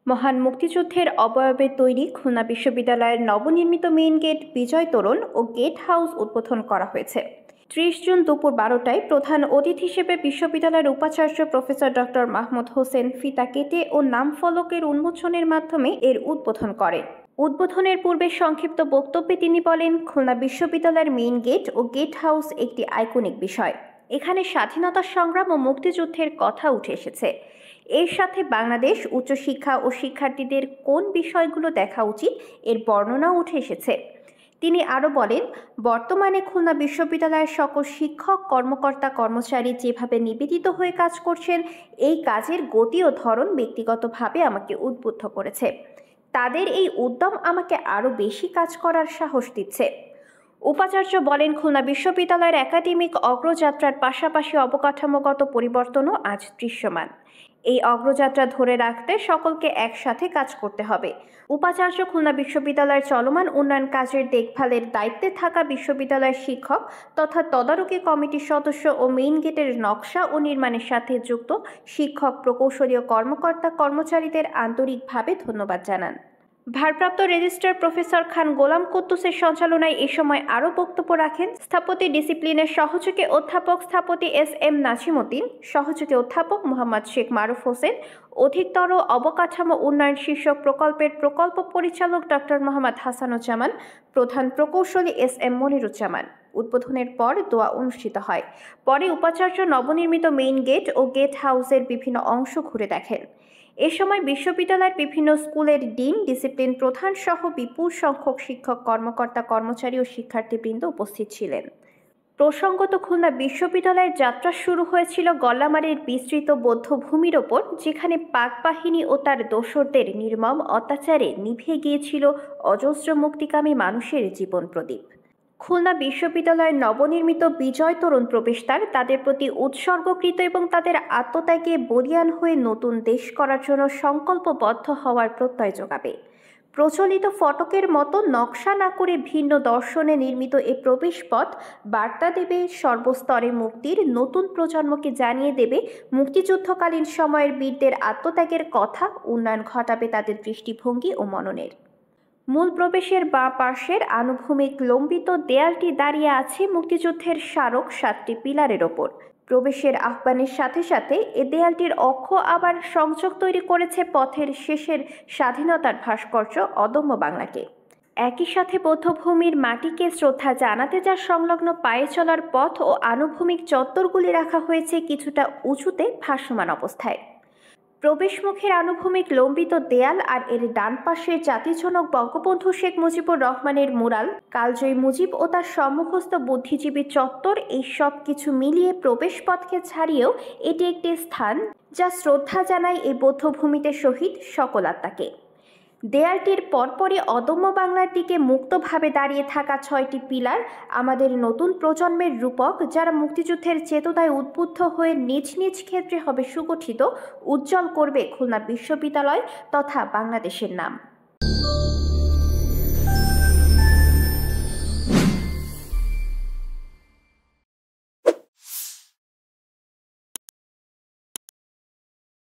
মহান মুক্তিযুদ্ধের অবয়বে তৈরি খুলনা বিশ্ববিদ্যালয়ের নবনির্মিত মেইন গেট, বিজয় তোরণ ও গেট হাউস উদ্বোধন করা হয়েছে। 30 জুন দুপুর 12টায় প্রধান অতিথি হিসেবে বিশ্ববিদ্যালয়ের উপাচার্য প্রফেসর ডক্টর মাহমুদ হোসেন ফিতা কেটে ও নাম ফলকের উন্মোচনের মাধ্যমে এর উদ্বোধন করেন। উদ্বোধনের পূর্বে সংক্ষিপ্ত বক্তব্যে তিনি বলেন, খুলনা বিশ্ববিদ্যালয়ের মেইন গেট ও গেট হাউস একটি আইকনিক বিষয়। এখানে স্বাধীনতা সংগ্রাম ও মুক্তিযুদ্ধের কথা উঠে এসেছে। এর সাথে বাংলাদেশ উচ্চশিক্ষা ও শিক্ষার্থীদের কোন বিষয়গুলো দেখা উচিত এর বর্ণনাও উঠে এসেছে। তিনি আরও বলেন, বর্তমানে খুলনা বিশ্ববিদ্যালয়ের সকল শিক্ষক, কর্মকর্তা, কর্মচারী যেভাবে নিবেদিত হয়ে কাজ করছেন, এই কাজের গতি ও ধরন ব্যক্তিগতভাবে আমাকে উদ্বুদ্ধ করেছে। তাদের এই উদ্যম আমাকে আরও বেশি কাজ করার সাহস দিচ্ছে। উপাচার্য বলেন, খুলনা বিশ্ববিদ্যালয়ের একাডেমিক অগ্রযাত্রার পাশাপাশি অবকাঠামোগত পরিবর্তনও আজ দৃশ্যমান। এই অগ্রযাত্রা ধরে রাখতে সকলকে একসাথে কাজ করতে হবে। উপাচার্য খুলনা বিশ্ববিদ্যালয়ের চলমান উন্নয়ন কাজের দেখভালের দায়িত্বে থাকা বিশ্ববিদ্যালয়ের শিক্ষক তথা তদারকি কমিটির সদস্য ও মেইন গেটের নকশা ও নির্মাণের সাথে যুক্ত শিক্ষক, প্রকৌশলী ও কর্মকর্তা কর্মচারীদের আন্তরিকভাবে ধন্যবাদ জানান। ভারপ্রাপ্ত রেজিস্ট্রার প্রফেসর খান গোলাম কুদ্দুসের সঞ্চালনায় এ সময় আরও বক্তব্য রাখেন স্থপতি ডিসিপ্লিনের সহযোগী অধ্যাপক স্থপতি এস.এম. নাজিমউদ্দিন, সহযোগী অধ্যাপক মোহাম্মদ শেখ মারুফ হোসেন, অধিকতর অবকাঠামো উন্নয়ন শীর্ষক প্রকল্পের প্রকল্প পরিচালক ডক্টর মোহাম্মদ হাসানুজ্জামান, প্রধান প্রকৌশলী এস.এম. মনিরুজ্জামান। উদ্বোধনের পর দোয়া অনুষ্ঠিত হয়। পরে উপাচার্য নবনির্মিত মেইন গেট ও গেট হাউসের বিভিন্ন অংশ ঘুরে দেখেন। এ সময় বিশ্ববিদ্যালয়ের বিভিন্ন স্কুলের ডিন, ডিসিপ্লিন প্রধান সহ বিপুল সংখ্যক শিক্ষক, কর্মকর্তা, কর্মচারী ও শিক্ষার্থীবৃন্দ উপস্থিত ছিলেন। প্রসঙ্গত, খুলনা বিশ্ববিদ্যালয়ের যাত্রা শুরু হয়েছিল গল্লামারীর বিস্তৃত বধ্যভূমির ওপর, যেখানে পাক বাহিনী ও তার দোসরদের নির্মম অত্যাচারে নিভে গিয়েছিল অজস্র মুক্তিকামী মানুষের জীবন প্রদীপ। খুলনা বিশ্ববিদ্যালয়ের নবনির্মিত বিজয় তোরণ প্রবেশদ্বার তাদের প্রতি উৎসর্গকৃত এবং তাদের আত্মত্যাগে বলীয়ান হয়ে নতুন দেশ করার জন্য সংকল্পবদ্ধ হওয়ার প্রত্যয় যোগাবে। প্রচলিত ফটকের মতো নকশা না করে ভিন্ন দর্শনে নির্মিত এ প্রবেশপথ বার্তা দেবে সর্বস্তরে মুক্তির, নতুন প্রজন্মকে জানিয়ে দেবে মুক্তিযুদ্ধকালীন সময়ের বীরদের আত্মত্যাগের কথা, উন্নয়ন ঘটাবে তাদের দৃষ্টিভঙ্গি ও মননের। মূল প্রবেশের বাঁ পাশের আনুভূমিক লম্বিত দেয়ালটি দাঁড়িয়ে আছে মুক্তিযুদ্ধের স্মারক 7টি পিলারের ওপর। প্রবেশের আহ্বানের সাথে সাথে এ দেয়ালটির অক্ষ আবার সংযোগ তৈরি করেছে পথের শেষের স্বাধীনতার ভাস্কর্য অদম্য বাংলাকে। একই সাথে বধ্যভূমির মাটিকে শ্রদ্ধা জানাতে যা সংলগ্ন পায়ে চলার পথ ও আনুভূমিক চত্বরগুলি রাখা হয়েছে কিছুটা উঁচুতে ভাসমান অবস্থায়। প্রবেশমুখের আনুভূমিক লম্বিত দেয়াল আর এর ডান পাশে জাতিজনক বঙ্গবন্ধু শেখ মুজিবুর রহমানের মুরাল, কালজয়ী মুজিব ও তার সম্মুখস্থ বুদ্ধিজীবী চত্বর, এই সব কিছু মিলিয়ে প্রবেশপথকে ছাড়িয়েও এটি একটি স্থান যা শ্রদ্ধা জানায় এই বধ্যভূমিতে শহীদ সকল আত্মাকে। দেয়ালটির পরপরই অদম্য বাংলার দিকে মুক্তভাবে দাঁড়িয়ে থাকা 6টি পিলার আমাদের নতুন প্রজন্মের রূপক, যারা মুক্তিযুদ্ধের চেতনায় উদ্বুদ্ধ হয়ে নিজ নিজ ক্ষেত্রে হবে সুগঠিত, উজ্জ্বল করবে খুলনা বিশ্ববিদ্যালয় তথা বাংলাদেশের নাম।